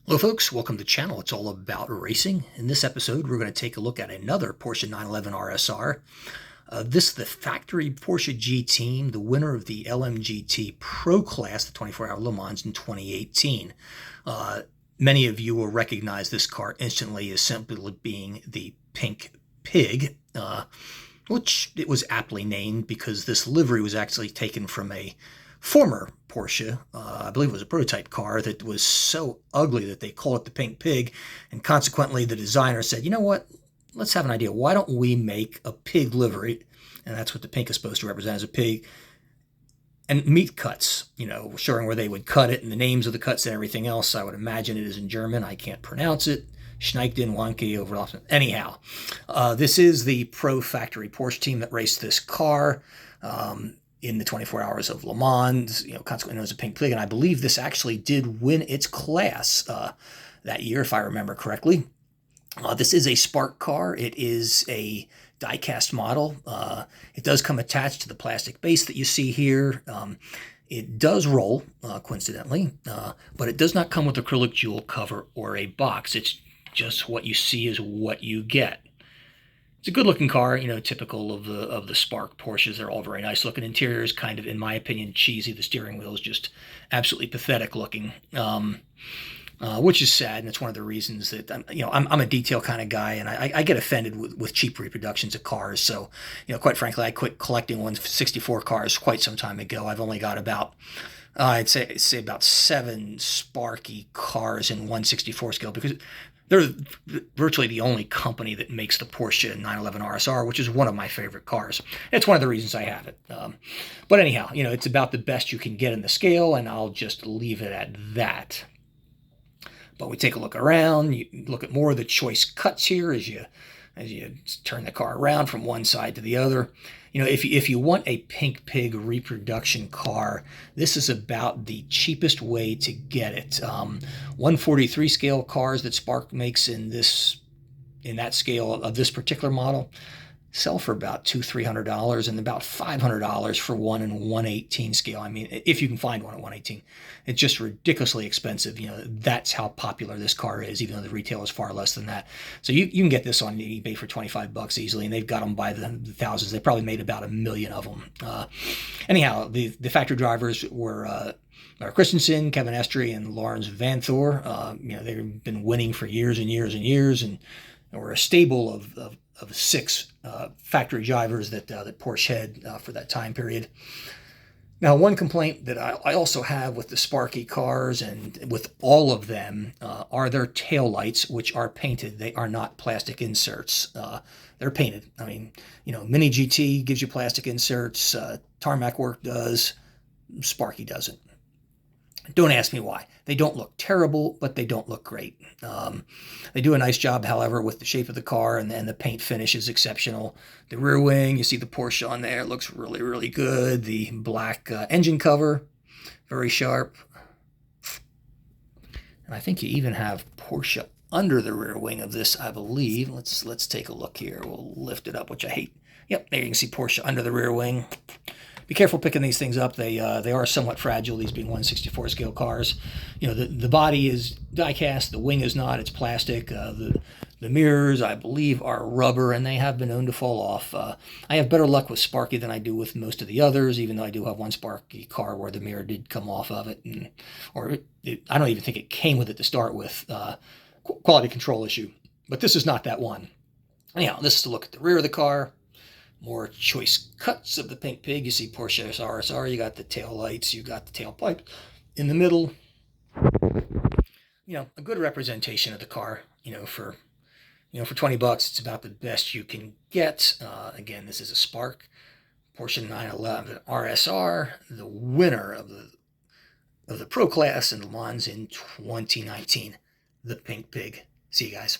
Hello folks, welcome to the channel. It's all about racing. In this episode, we're going to take a look at another Porsche 911 RSR. This is the factory Porsche G Team, the winner of the LMGT Pro Class, the 24-hour Le Mans in 2018. Many of you will recognize this car instantly as simply being the Pink Pig, which it was aptly named because this livery was actually taken from a former Porsche, I believe it was a prototype car, that was so ugly that they called it the Pink Pig, and consequently the designer said, you know what, let's have an idea. Why don't we make a pig livery? And that's what the pink is supposed to represent, as a pig. And meat cuts, showing where they would cut it and the names of the cuts and everything else. I would imagine it is in German. I can't pronounce it. Schneikden, Wanke, Overlauf. Anyhow, this is the Pro Factory Porsche team that raced this car in the 24 hours of Le Mans. Consequently known as a Pink Pig. And I believe this actually did win its class that year, if I remember correctly. This is a Spark car. It is a diecast model. It does come attached to the plastic base that you see here. It does roll, coincidentally, but it does not come with acrylic jewel cover or a box. It's just what you see is what you get. It's a good-looking car, typical of the Spark Porsches. They're all very nice looking. Interiors, kind of, in my opinion, cheesy. The steering wheel is just absolutely pathetic looking. Which is sad, and it's one of the reasons that I'm a detail kind of guy, and I get offended with cheap reproductions of cars. So, quite frankly, I quit collecting 164 cars quite some time ago. I've only got about, I'd say about 7 Sparky cars in 164 scale, because they're virtually the only company that makes the Porsche 911 RSR, which is one of my favorite cars. It's one of the reasons I have it. But anyhow, it's about the best you can get in the scale, and I'll just leave it at that. But we take a look around, you look at more of the choice cuts here as you turn the car around from one side to the other. If you want a Pink Pig reproduction car, this is about the cheapest way to get it. 143 scale cars that Spark makes in that scale of this particular model sell for about $200-300 and about $500 for one in 118 scale. I mean, if you can find one at 118, it's just ridiculously expensive. That's how popular this car is, even though the retail is far less than that. So you can get this on eBay for $25 easily, and they've got them by the thousands. They probably made about 1 million of them. Anyhow, the factory drivers were Christensen, Kevin Estrie, and Lawrence Van Thor. They've been winning for years and years and years, and were a stable of 6 factory drivers that Porsche had for that time period. Now, one complaint that I also have with the Sparky cars and with all of them are their tail lights, which are painted. They are not plastic inserts. They're painted. I mean, Mini GT gives you plastic inserts. Tarmac Work does. Sparky doesn't. Don't ask me why. They don't look terrible, but they don't look great. They do a nice job, however, with the shape of the car, and the paint finish is exceptional. The rear wing, you see the Porsche on there, looks really, really good. The black engine cover, very sharp. And I think you even have Porsche under the rear wing of this, I believe. Let's take a look here. We'll lift it up, which I hate. Yep, there you can see Porsche under the rear wing. Be careful picking these things up. They are somewhat fragile, these being 164 scale cars. The body is die-cast, the wing is not, it's plastic. The mirrors, I believe, are rubber, and they have been known to fall off. I have better luck with Sparky than I do with most of the others, even though I do have one Sparky car where the mirror did come off of it. I don't even think it came with it to start with. Quality control issue. But this is not that one. Anyhow, this is a look at the rear of the car. More choice cuts of the Pink Pig. You see Porsche RSR, you got the tail lights, you got the tailpipe in the middle. A good representation of the car, for $20, it's about the best you can get. Again, this is a Spark Porsche 911 RSR, the winner of the Pro Class in Le Mans in 2019, the Pink Pig. See you guys.